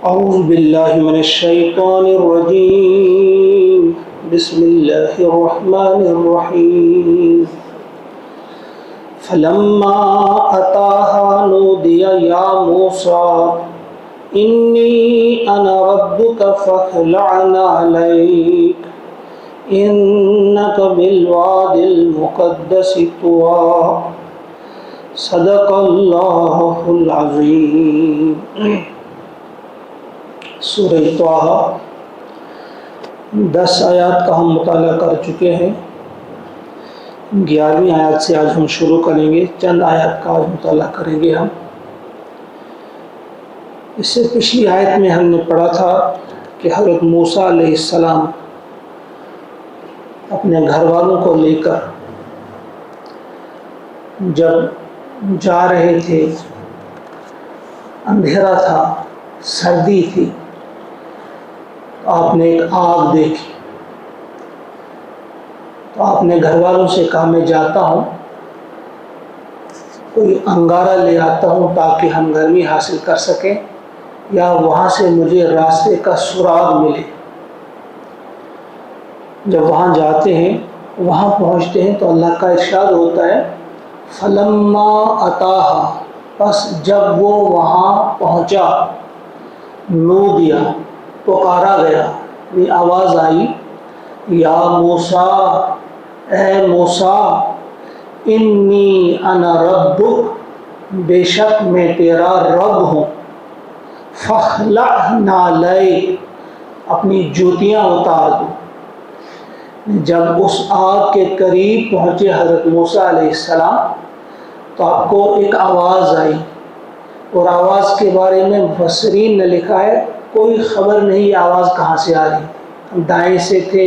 أعوذ بالله من الشيطان الرجيم بسم الله الرحمن الرحيم فلما أتاها نودي يا موسى إني أنا ربك فاخلع عليك إنك بالوادي المقدس طوى صدق اللہ العظیم۔ سورہ طٰہٰ 10 آیات کا ہم مطالعہ کر چکے ہیں۔ 11ویں آیات سے آج ہم شروع کریں گے، چند آیات کا آج مطالعہ کریں گے ہم۔ اس سے پچھلی آیت میں ہم نے پڑھا تھا کہ حضرت موسیٰ علیہ السلام اپنے گھر والوں کو لے کر جب جا رہے تھے، اندھیرا تھا، سردی تھی، تو آپ نے ایک آگ دیکھی، تو آپ نے گھر والوں سے کہا میں جاتا ہوں، کوئی انگارہ لے آتا ہوں تاکہ ہم گرمی حاصل کر سکیں یا وہاں سے مجھے راستے کا سراغ ملے۔ جب وہاں جاتے ہیں، وہاں پہنچتے ہیں تو اللہ کا ارشاد ہوتا ہے فلما اتاہا، پس جب وہ وہاں پہنچا، نودیا، پکارا گیا، یہ آواز آئی، یا موسیٰ، اے موسیٰ، انی انا ربک، بے شک میں تیرا رب ہوں، فاخلع نعلیک، اپنی جوتیاں اتار دو۔ جب اس آگ کے قریب پہنچے حضرت موسیٰ علیہ السلام تو آپ کو ایک آواز آئی، اور آواز کے بارے میں مفسرین نے لکھا ہے کوئی خبر نہیں یہ آواز کہاں سے آ رہی تھی، دائیں سے تھے،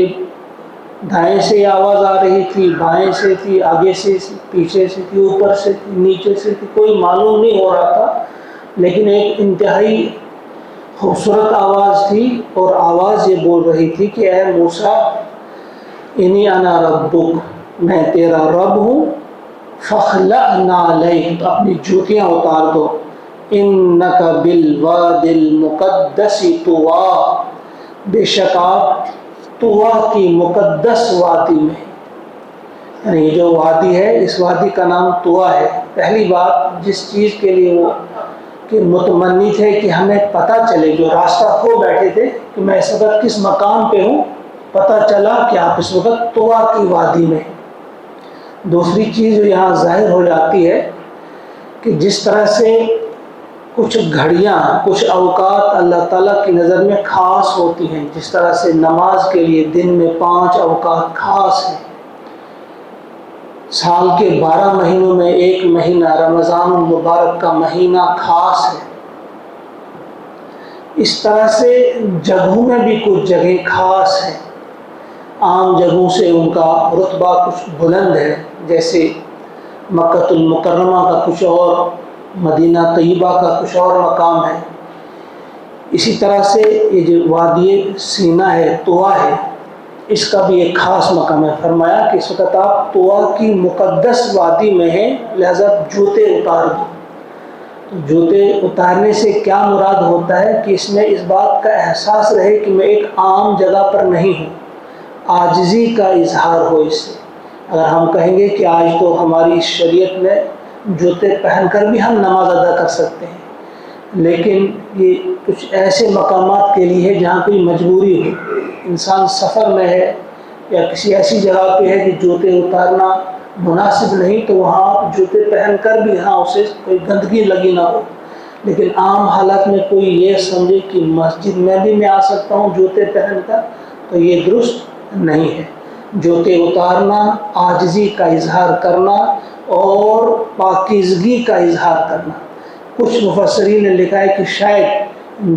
دائیں سے آواز آ رہی تھی، بائیں سے تھی، آگے سے پیچھے سے تھی، اوپر سے تھی، نیچے سے تھی، کوئی معلوم نہیں ہو رہا تھا، لیکن ایک انتہائی خوبصورت آواز تھی، اور آواز یہ بول رہی تھی کہ اے موسیٰ، انی انا ربک، میں تیرا رب ہوں، فاخلع نعلیک، تو اپنی جوتیاں اتار دو، انک بالوادی المقدس طویٰ، بے شک آپ طویٰ کی مقدس وادی میں، یعنی یہ جو وادی ہے اس وادی کا نام طویٰ ہے۔ پہلی بات جس چیز کے لیے وہ کہ متمنی تھے کہ ہمیں پتہ چلے، جو راستہ کھو بیٹھے تھے کہ میں اس وقت کس مقام پہ ہوں، پتہ چلا کہ آپ اس وقت طویٰ کی وادی میں۔ دوسری چیز جو یہاں ظاہر ہو جاتی ہے کہ جس طرح سے کچھ گھڑیاں، کچھ اوقات اللہ تعالیٰ کی نظر میں خاص ہوتی ہیں، جس طرح سے نماز کے لیے دن میں 5 اوقات خاص ہیں، سال کے 12 مہینوں میں ایک مہینہ رمضان المبارک کا مہینہ خاص ہے، اس طرح سے جگہوں میں بھی کچھ جگہیں خاص ہیں، عام جگہوں سے ان کا رتبہ کچھ بلند ہے، جیسے مکہ المکرمہ کا کچھ اور، مدینہ طیبہ کا کچھ اور مقام ہے۔ اسی طرح سے یہ جو وادی سینا ہے، طویٰ ہے، اس کا بھی ایک خاص مقام ہے۔ فرمایا کہ اس وقت آپ طویٰ کی مقدس وادی میں ہیں، لہذا جوتے اتار دو۔ جوتے اتارنے سے کیا مراد ہوتا ہے کہ اس میں اس بات کا احساس رہے کہ میں ایک عام جگہ پر نہیں ہوں، عاجزی کا اظہار ہو اس سے۔ اگر ہم کہیں گے کہ آج تو ہماری شریعت میں جوتے پہن کر بھی ہم نماز ادا کر سکتے ہیں، لیکن یہ کچھ ایسے مقامات کے لیے ہے جہاں کوئی مجبوری ہو، انسان سفر میں ہے یا کسی ایسی جگہ پہ ہے کہ جوتے اتارنا مناسب نہیں، تو وہاں آپ جوتے پہن کر بھی ہاں اسے کوئی گندگی لگی نہ ہو، لیکن عام حالات میں کوئی یہ سمجھے کہ مسجد میں بھی میں آ سکتا ہوں جوتے پہن کر، تو یہ درست نہیں ہے۔ جوتے اتارنا عاجزی کا اظہار کرنا اور پاکیزگی کا اظہار کرنا۔ کچھ مفسرین نے لکھا ہے کہ شاید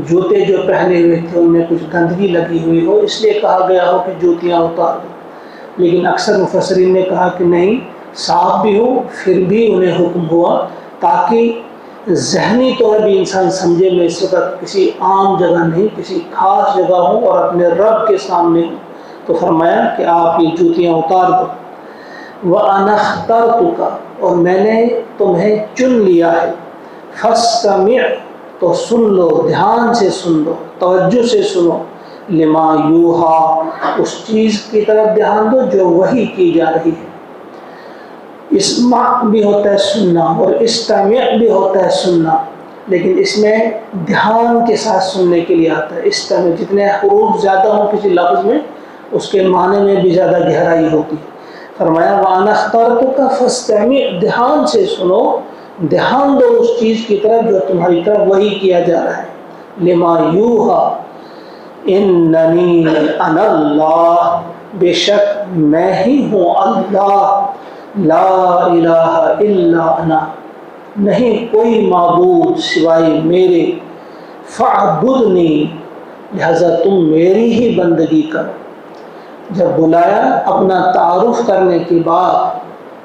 جوتے جو پہنے ہوئے تھے ان میں کچھ گندگی لگی ہوئی ہو، اس لیے کہا گیا ہو کہ جوتیاں اتار دو، لیکن اکثر مفسرین نے کہا کہ نہیں، صاف بھی ہو پھر بھی انہیں حکم ہوا تاکہ ذہنی طور بھی انسان سمجھے میں اس وقت کسی عام جگہ نہیں، کسی خاص جگہ ہوں اور اپنے رب کے سامنے ہوں، تو فرمایا کہ آپ یہ جوتیاں اتار دو۔ وَأَنَا اخْتَرْتُكَ، اور میں نے تمہیں چن لیا ہے، فَاسْتَمِعْ، تو سن لو، دھیان سے سن لو، توجہ سے سنو، لما یوحا، اس چیز کی طرف دھیان دو جو وحی کی جا رہی ہے۔ اسمع بھی ہوتا ہے سننا اور استمع بھی ہوتا ہے سننا، لیکن اس میں دھیان کے ساتھ سننے کے لیے آتا ہے۔ استمع، جتنے حروف زیادہ ہوں کسی لفظ میں اس کے معنی میں بھی زیادہ گہرائی ہوتی ہے۔ فرمایا وَأَنَا اخْتَرْتُكَ فَاسْتَمِعْ، دھیان سے سنو، دھیان دو اس چیز کی طرف جو تمہاری طرف وحی کیا جا رہا ہے۔ لما یوحا اننی انا اللہ، بے شک میں ہی ہوں اللہ، لا الہ الا انا، نہیں کوئی معبود سوائے میرے، فاعبدنی، لہذا تم میری ہی بندگی کرو۔ جب بلایا اپنا تعارف کرنے کے بعد،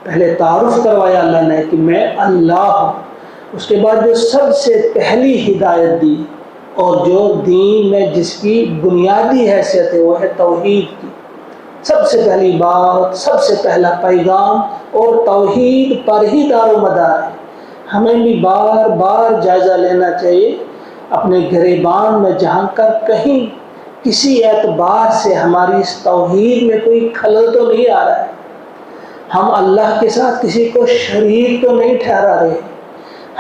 پہلے تعارف کروایا اللہ نے کہ میں اللہ ہوں، اس کے بعد جو سب سے پہلی ہدایت دی اور جو دین میں جس کی بنیادی حیثیت ہے وہ ہے توحید کی، سب سے پہلی بات، سب سے پہلا پیغام، اور توحید پر ہی دار و مدار ہے۔ ہمیں بھی بار بار جائزہ لینا چاہیے اپنے گریبان میں جھانک کر، کہیں کسی اعتبار سے ہماری اس توحید میں کوئی خلل تو نہیں آ رہا ہے، ہم اللہ کے ساتھ کسی کو شریک تو نہیں ٹھہرا رہے،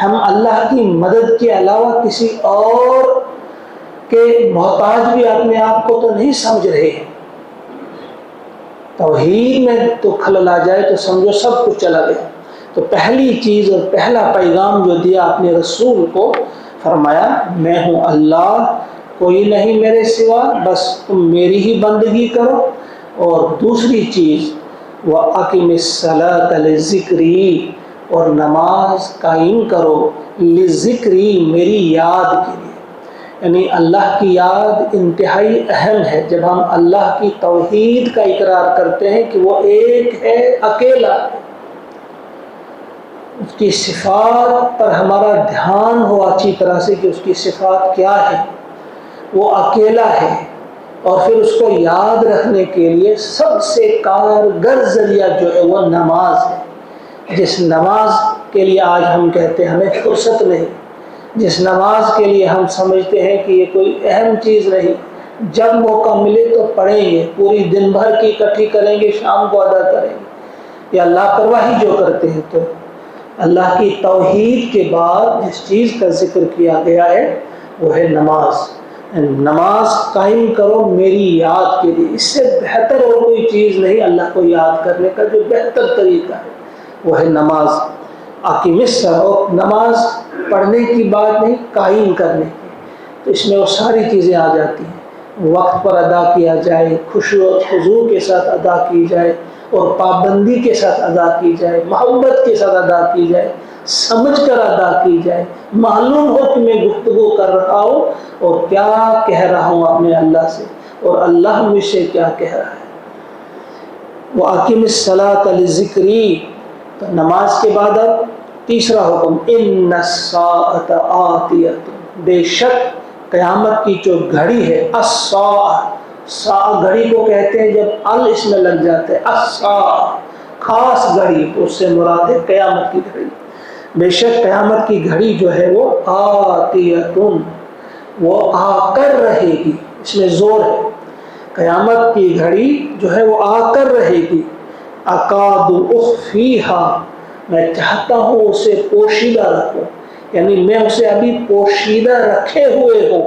ہم اللہ کی مدد کے علاوہ کسی اور کے محتاج بھی اپنے آپ کو تو نہیں سمجھ رہے ہیں۔ توحید میں تو خلل آ جائے تو سمجھو سب کچھ چلا گیا۔ تو پہلی چیز اور پہلا پیغام جو دیا اپنے رسول کو، فرمایا میں ہوں اللہ، کوئی نہیں میرے سوا، بس تم میری ہی بندگی کرو۔ اور دوسری چیز وَأَقِمِ الصَّلَاةَ لِذِكْرِي، اور نماز قائم کرو، لِذِكْرِي، میری یاد کے لیے۔ یعنی اللہ کی یاد انتہائی اہم ہے۔ جب ہم اللہ کی توحید کا اقرار کرتے ہیں کہ وہ ایک ہے، اکیلا ہے، اس کی صفات پر ہمارا دھیان ہو اچھی طرح سے کہ اس کی صفات کیا ہے، وہ اکیلا ہے، اور پھر اس کو یاد رکھنے کے لیے سب سے کارگر ذریعہ جو ہے وہ نماز ہے۔ جس نماز کے لیے آج ہم کہتے ہیں ہمیں فرصت نہیں، جس نماز کے لیے ہم سمجھتے ہیں کہ یہ کوئی اہم چیز نہیں، جب موقع ملے تو پڑھیں گے، پوری دن بھر کی اکٹھی کریں گے، شام کو ادا کریں گے، یہ اللہ پرواہی جو کرتے ہیں۔ تو اللہ کی توحید کے بعد جس چیز کا ذکر کیا گیا ہے وہ ہے نماز۔ نماز قائم کرو میری یاد کے لیے، اس سے بہتر اور کوئی چیز نہیں اللہ کو یاد کرنے کا، جو بہتر طریقہ ہے وہ ہے نماز۔ اقیم الصلاۃ، نماز پڑھنے کی بات نہیں، قائم کرنے کی، تو اس میں وہ ساری چیزیں آ جاتی ہیں۔ وقت پر ادا کیا جائے، خشوع و خضوع کے ساتھ ادا کی جائے، اور پابندی کے ساتھ ادا کی جائے، محبت کے ساتھ ادا کی جائے، سمجھ کر ادا کی جائے، معلوم ہو کہ میں گفتگو کر رہا ہوں اور کیا کہہ رہا ہوں اپنے اللہ سے، اور اللہ مجھ سے کیا کہہ رہا ہے۔ وَأَقِمِ الصَّلَاةَ لِذِكْرِي، تو نماز کے بعد اب تیسرا حکم، إِنَّ السَّاعَةَ آتِيَةٌ، بے شک قیامت کی جو گھڑی ہے، الساعہ، گھڑی کو کہتے ہیں جب ال اس میں لگ جاتے ہیں، الساعہ خاص گھڑی، تو اس سے مراد ہے قیامت کی گھڑی۔ بے شک قیامت کی گھڑی جو ہے وہ آتیتن، وہ آ کر رہے گی، اس میں زور ہے، قیامت کی گھڑی جو ہے وہ آ کر رہے گی۔ اکاد اخفیہا، میں چاہتا ہوں اسے پوشیدہ رکھوں، یعنی میں اسے ابھی پوشیدہ رکھے ہوئے ہوں،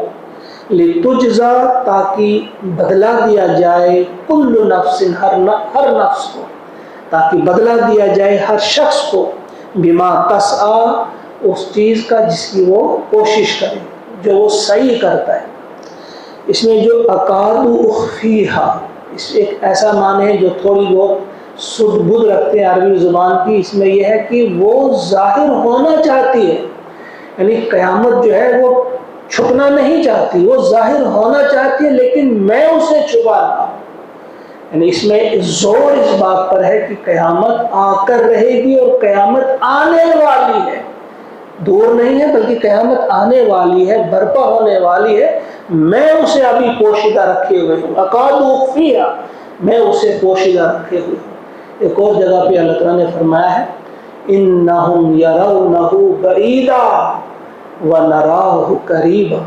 لتجزا، تاکہ بدلہ دیا جائے، کل نفس، ہر نفس کو، تاکہ بدلہ دیا جائے ہر شخص کو، بما تسعی، اس چیز کا جس کی وہ کوشش کرے، جو وہ صحیح کرتا ہے۔ اس میں جو اکاد اخفیہا، اس ایک ایسا معنی ہے جو تھوڑی بہت سدھ بدھ رکھتے ہیں عربی زبان کی، اس میں یہ ہے کہ وہ ظاہر ہونا چاہتی ہے، یعنی قیامت جو ہے وہ چھپنا نہیں چاہتی، وہ ظاہر ہونا چاہتی ہے، لیکن میں اسے چھپا رہا ہوں۔ یعنی اس میں زور اس بات پر ہے کہ قیامت آ کر رہے گی، اور قیامت آنے والی ہے، دور نہیں ہے بلکہ قیامت آنے والی ہے، برپا ہونے والی ہے، میں اسے ابھی پوشیدہ رکھے ہوئے ہوں۔ اقاد اخفیہ، میں اسے پوشیدہ رکھے ہوئے ہوں۔ ایک اور جگہ پہ اللہ تعالیٰ نے فرمایا ہے انہم یرونہ بعیدا، وَنَرَاهُ قَرِيبًا،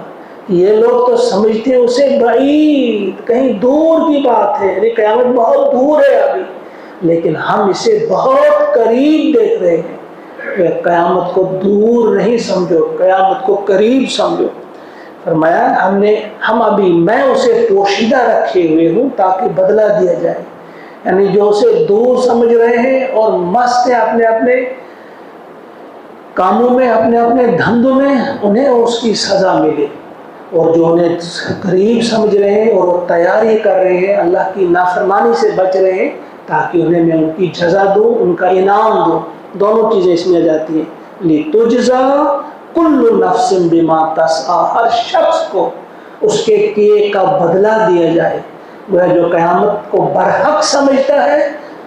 یہ لوگ تو سمجھتے ہیں اسے بعید، کہیں دور کی بات ہے، یعنی قیامت بہت دور ہے ابھی، لیکن ہم اسے بہت قریب دیکھ رہے ہیں۔ قیامت کو دور نہیں سمجھو، قیامت کو قریب سمجھو۔ فرمایا ہم ابھی میں اسے پوشیدہ رکھے ہوئے ہوں تاکہ بدلہ دیا جائے، یعنی جو اسے دور سمجھ رہے ہیں اور مست ہیں اپنے اپنے کاموں میں، اپنے اپنے دھندوں میں، انہیں اس کی سزا ملے، اور جو انہیں قریب سمجھ رہے ہیں اور وہ تیاری کر رہے ہیں اللہ کی نافرمانی سے بچ رہے ہیں تاکہ انہیں میں ان کی جزا دوں، ان کا انعام دوں۔ دونوں چیزیں اس میں آ جاتی ہیں، لِتُجْزَىٰ كُلُّ نَفْسٍ بِمَا تَسْعَىٰ، ہر شخص کو اس کے کیے کا بدلہ دیا جائے۔ وہ جو قیامت کو برحق سمجھتا ہے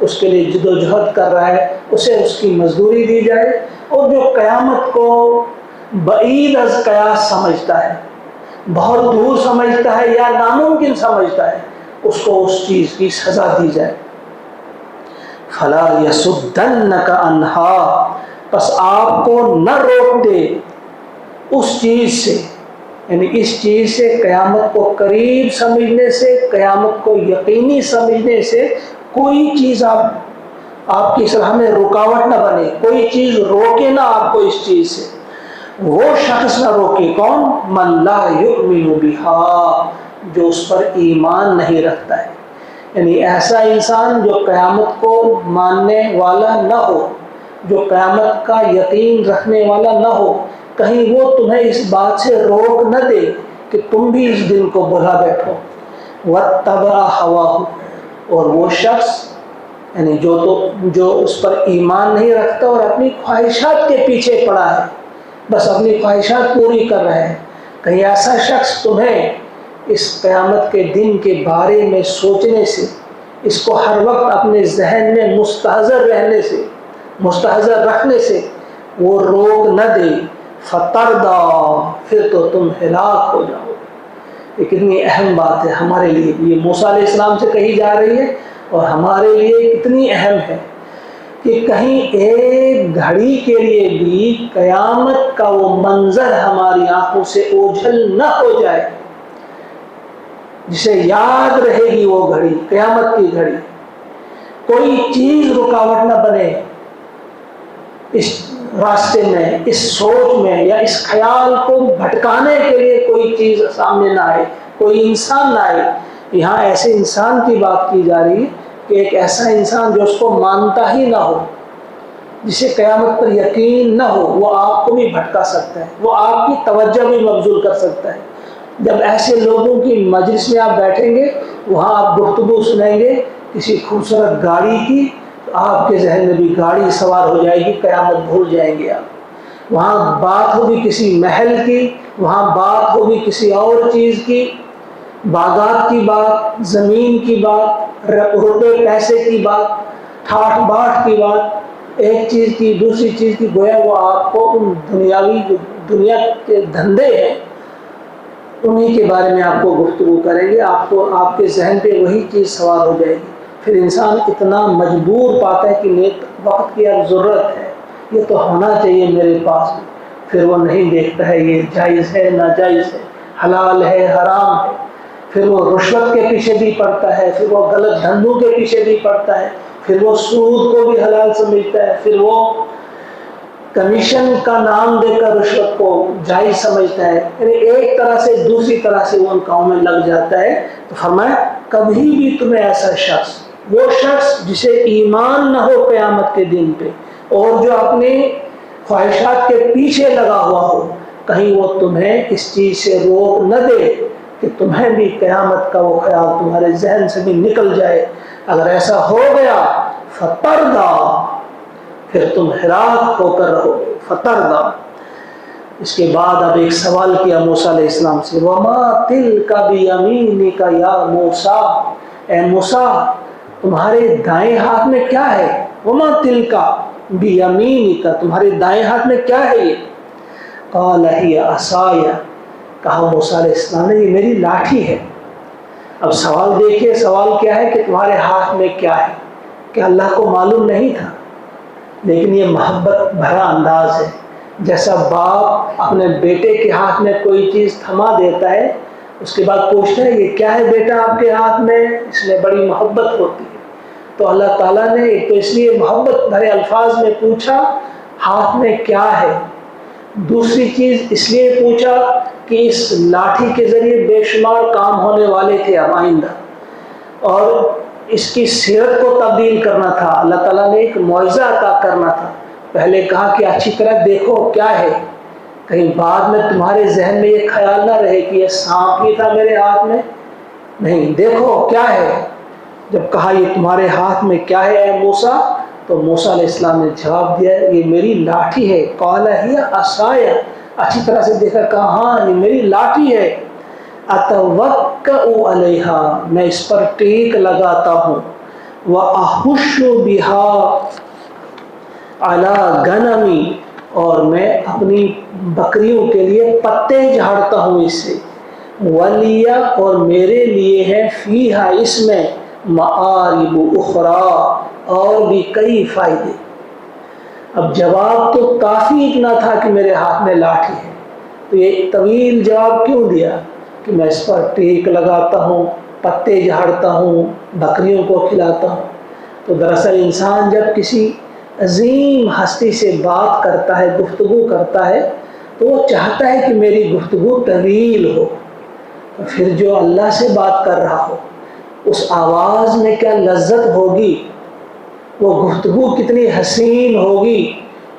اس کے لیے جد و جہد کر رہا ہے، اسے اس کی مزدوری دی جائے، اور جو قیامت کو بعید از قیاس سمجھتا ہے، بہت دور سمجھتا ہے یا ناممکن سمجھتا ہے، اس کو اس چیز کی سزا دی جائے۔ فَلَا يَصُدَّنَّكَ عَنْهَا، پس آپ کو نہ روک دے اس چیز سے، یعنی اس چیز سے، قیامت کو قریب سمجھنے سے، قیامت کو یقینی سمجھنے سے کوئی چیز آپ کی صلاح میں رکاوٹ نہ بنے، کوئی چیز روکے نہ آپ کو اس چیز سے۔ وہ شخص نہ روکے، کون؟ من لا یؤمن بہا، جو اس پر ایمان نہیں رکھتا ہے، یعنی ایسا انسان جو قیامت کو ماننے والا نہ ہو، جو قیامت کا یقین رکھنے والا نہ ہو، کہیں وہ تمہیں اس بات سے روک نہ دے کہ تم بھی اس دن کو بھلا بیٹھو۔ وَاتَّبَعَ هَوَاهُ، اور وہ شخص یعنی جو اس پر ایمان نہیں رکھتا اور اپنی خواہشات کے پیچھے پڑا ہے، بس اپنی خواہشات پوری کر رہے ہیں، کہیں ایسا شخص تمہیں اس قیامت کے دن کے بارے میں سوچنے سے، اس کو ہر وقت اپنے ذہن میں مستحضر رکھنے سے وہ روک نہ دے، فَتَرْضَىٰ، پھر تو تم ہلاک ہو جاؤ۔ یہ کتنی اہم بات ہے ہمارے لیے، یہ موسیٰ علیہ السلام سے کہی جا رہی ہے اور ہمارے لیے کتنی اہم ہے کہ کہیں ایک گھڑی کے لیے بھی قیامت کا وہ منظر ہماری آنکھوں سے اوجھل نہ ہو جائے، جسے یاد رہے گی وہ گھڑی، قیامت کی گھڑی، کوئی چیز رکاوٹ نہ بنے اس راستے میں، اس سوچ میں، یا اس خیال کو بھٹکانے کے لیے کوئی چیز سامنے نہ آئے، کوئی انسان نہ آئے۔ یہاں ایسے انسان کی بات کی جا رہی ہے کہ ایک ایسا انسان جو اس کو مانتا ہی نہ ہو، جسے قیامت پر یقین نہ ہو، وہ آپ کو بھی بھٹکا سکتا ہے، وہ آپ کی توجہ بھی مبذول کر سکتا ہے۔ جب ایسے لوگوں کی مجلس میں آپ بیٹھیں گے، وہاں آپ گفتگو سنیں گے کسی خوبصورت گاڑی کی، تو آپ کے ذہن میں بھی گاڑی سوار ہو جائے گی، قیامت بھول جائیں گے آپ۔ وہاں بات ہوگی کسی محل کی، وہاں بات ہوگی کسی اور چیز کی، باغات کی بات، زمین کی بات، روپے پیسے کی بات، ٹھاٹ باٹ کی بات، ایک چیز کی دوسری چیز کی، گویا وہ آپ کو ان دنیا کے دھندے ہیں انہی کے بارے میں آپ کو گفتگو کریں گے، آپ کے ذہن پہ وہی چیز سوار ہو جائے گی۔ پھر انسان اتنا مجبور پاتا ہے کہ وقت کی اب ضرورت ہے، یہ تو ہونا چاہیے میرے پاس، پھر وہ نہیں دیکھتا ہے یہ جائز ہے ناجائز ہے، حلال ہے حرام ہے، پھر وہ رشوت کے پیچھے بھی پڑتا ہے، پھر وہ غلط دھندوں کے پیچھے بھی پڑتا ہے، پھر وہ سود کو بھی حلال سمجھتا ہے، پھر وہ کمیشن کا نام دے کر رشوت کو جائز سمجھتا ہے، یعنی ایک طرح سے دوسری طرح سے وہ ان کاموں میں لگ جاتا ہے۔ تو فرمایا کبھی بھی تمہیں ایسا شخص، وہ شخص جسے ایمان نہ ہو قیامت کے دن پہ اور جو اپنی خواہشات کے پیچھے لگا ہوا ہو، کہیں وہ تمہیں اس چیز سے روک نہ دے کہ تمہیں بھی قیامت کا وہ خیال تمہارے ذہن سے بھی نکل جائے۔ اگر ایسا ہو گیا فَتَرْضَىٰ، پھر تم ہلاک ہو کر رہو گے، فَتَرْضَىٰ۔ اس کے بعد اب ایک سوال کیا موسیٰ علیہ السلام سے، وَمَا تِلْكَ بِيَمِينِكَ يَا مُوسَىٰ، اے موسیٰ تمہارے دائیں ہاتھ میں کیا ہے؟ وَمَا تِلْكَ بِيَمِينِكَ، تمہارے دائیں ہاتھ میں کیا ہے یہ؟ قَالَ هِيَ عَصَايَ، کہا موسیٰ علیہ السلام نے یہ میری لاٹھی ہے۔ اب سوال دیکھیے، سوال کیا ہے کہ تمہارے ہاتھ میں کیا ہے، کہ اللہ کو معلوم نہیں تھا، لیکن یہ محبت بھرا انداز ہے جیسا باپ اپنے بیٹے کے ہاتھ میں کوئی چیز تھما دیتا ہے، اس کے بعد پوچھتا ہے یہ کیا ہے بیٹا آپ کے ہاتھ میں، اس میں بڑی محبت ہوتی ہے۔ تو اللہ تعالیٰ نے ایک تو اس لیے محبت بھرے الفاظ میں پوچھا ہاتھ میں کیا ہے، دوسری چیز اس لیے پوچھا کہ اس لاٹھی کے ذریعے بے شمار کام ہونے والے تھے اب آئندہ، اور اس کی سیرت کو تبدیل کرنا تھا، اللہ تعالیٰ نے ایک معجزہ عطا کرنا تھا۔ پہلے کہا کہ اچھی طرح دیکھو کیا ہے، کہیں بعد میں تمہارے ذہن میں یہ خیال نہ رہے کہ یہ سانپ ہی تھا میرے ہاتھ میں، نہیں دیکھو کیا ہے۔ جب کہا یہ تمہارے ہاتھ میں کیا ہے اے موسیٰ، تو موسیٰ علیہ السلام نے جواب دیا یہ میری لاٹھی ہے، قال ہی عصای، اچھی طرح سے دیکھا، کہا ہاں یہ میری لاٹھی ہے، اتوکأ علیہا، میں اس پر ٹیک لگاتا ہوں، واحش بہا علی غنمی، اور میں اپنی بکریوں کے لیے پتے جھاڑتا ہوں اس سے، ولی، اور میرے لیے ہے فیہا، اس میں، معارب اخری، اور بھی کئی فائدے۔ اب جواب تو کافی اتنا تھا کہ میرے ہاتھ میں لاٹھی ہے، تو یہ طویل جواب کیوں دیا کہ میں اس پر ٹیک لگاتا ہوں، پتے جھاڑتا ہوں، بکریوں کو کھلاتا ہوں۔ تو دراصل انسان جب کسی عظیم ہستی سے بات کرتا ہے، گفتگو کرتا ہے، تو وہ چاہتا ہے کہ میری گفتگو طویل ہو، پھر جو اللہ سے بات کر رہا ہو اس آواز میں کیا لذت ہوگی، وہ گفتگو کتنی حسین ہوگی،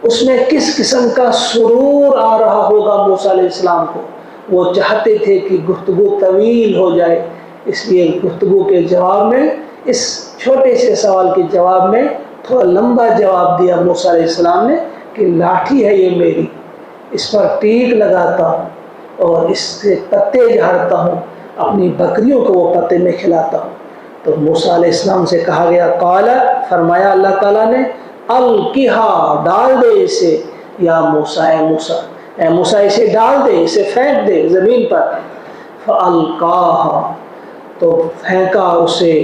اس میں کس قسم کا سرور آ رہا ہوگا موسیٰ علیہ السلام کو۔ وہ چاہتے تھے کہ گفتگو طویل ہو جائے، اس لیے گفتگو کے جواب میں، اس چھوٹے سے سوال کے جواب میں تھوڑا لمبا جواب دیا موسیٰ علیہ السلام نے کہ لاٹھی ہے یہ میری، اس پر ٹیک لگاتا ہوں اور اس سے پتے جھاڑتا ہوں، اپنی بکریوں کو وہ پتے میں کھلاتا ہوں۔ تو موسیٰ علیہ السلام سے کہا گیا، قال، فرمایا اللہ تعالیٰ نے، القھا، ڈال دے اسے، یا موسیٰ، اے موسیٰ، اے موسیٰ اسے ڈال دے، اسے پھینک دے زمین پر۔ فالقاها، تو پھینکا اسے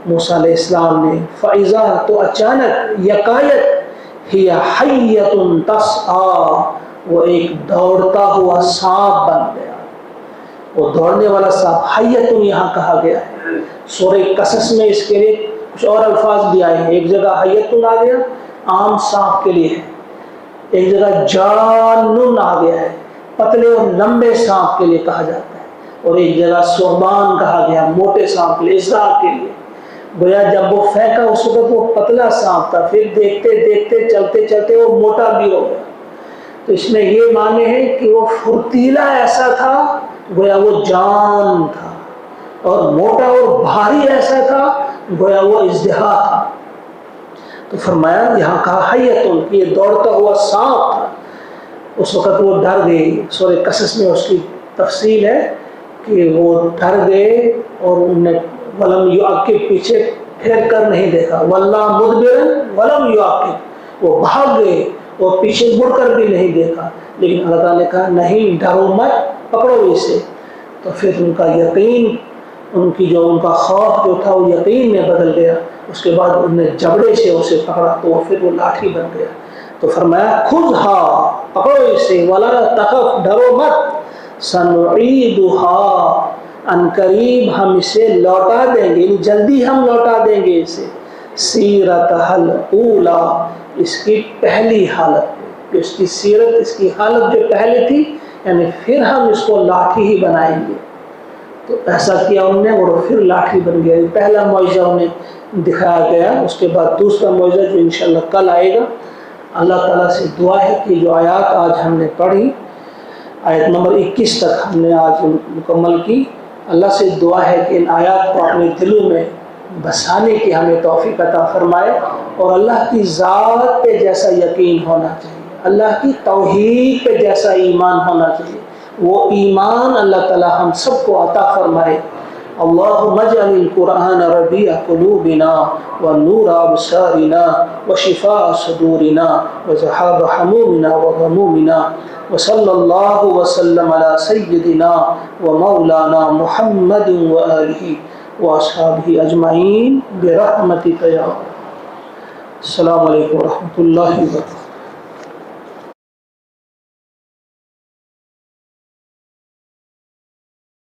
موسیٰ علیہ السلام نے، فاذا، تو اچانک، یکایک، ہی حیۃ تسعیٰ، وہ ایک دوڑتا ہوا سانپ بن گیا، وہ دوڑنے والا سانپ، حیۃ یہاں کہا گیا ہے۔ سورہ قصص میں اس کے لیے کچھ اور الفاظ بھی آئے ہیں، ایک جگہ حیۃ آ گیا عام سانپ کے لیے ہے، ایک جگہ جان آ گیا ہے، پتلے اور لمبے سانپ کے لیے کہا جاتا ہے، اور ایک جگہ ثعبان کہا گیا موٹے سانپ کے لیے، اژدہا کے لیے۔ گویا جب وہ پھینکا اس وقت وہ پتلا سانپ تھا، پھر دیکھتے دیکھتے چلتے چلتے وہ موٹا بھی ہو گیا۔ تو اس میں یہ معنی ہے کہ وہ پھرتیلا ایسا تھا گویا وہ جان تھا، اور موٹا اور بھاری ایسا تھا گویا وہ اژدہا تھا۔ تو فرمایا یہاں کہا حیۃ، یہ دوڑتا ہوا سانپ تھا، اس وقت وہ ڈر گئی۔ سورہ قصص میں اس کی تفصیل ہے کہ وہ ڈر گئے اور انہوں نے ولم یعقب، پیچھے پھیر کر نہیں دیکھا، واللہ مدبرا ولم یعقب، وہ بھاگ گئے اور پیچھے مڑ کر بھی نہیں دیکھا، لیکن اللہ تعالیٰ نے کہا نہیں ڈرو مت، پکڑو اسے۔ تو پھر ان کا یقین، ان کا خوف جو تھا وہ یقین میں بدل گیا۔ اس کے بعد انہوں نے جبڑے سے اسے پکڑا تو پھر وہ لاٹھی بن گیا۔ تو فرمایا خذھا، پکڑو اسے، ولا تخف، ڈرو مت، سنعیدھا، ان قریب ہم اسے لوٹا دیں گے، یعنی جلدی ہم لوٹا دیں گے اسے، سیرتھا الاولی، اس کی پہلی حالت، کہ اس کی سیرت، اس کی حالت جو پہلے تھی، یعنی پھر ہم اس کو لاٹھی ہی بنائیں گے۔ تو ایسا کیا انہوں نے اور پھر لاٹھی بن گیا۔ پہلا معجزہ انہیں دکھایا گیا، اس کے بعد دوسرا معجزہ جو انشاءاللہ کل آئے گا۔ اللہ تعالیٰ سے دعا ہے کہ جو آیات آج ہم نے پڑھی، آیت نمبر 21 تک ہم نے آج مکمل کی، اللہ سے دعا ہے کہ ان آیات کو اپنے دلوں میں بسانے کی ہمیں توفیق عطا فرمائے، اور اللہ کی ذات پہ جیسا یقین ہونا چاہیے، اللہ کی توحید پہ جیسا ایمان ہونا چاہیے، وہ ایمان اللہ تعالی ہم سب کو عطا فرمائے۔ اللہم اجعل القرآن ربیع قلوبنا ونور ابصارنا وشفاء صدورنا وذهاب همومنا وغمومنا، وصلی اللہ وسلم علی سیدنا ومولانا محمد وآلہ واصحابہ اجمعین برحمتک یا۔ السلام علیکم ورحمۃ اللہ وبرکاتہ۔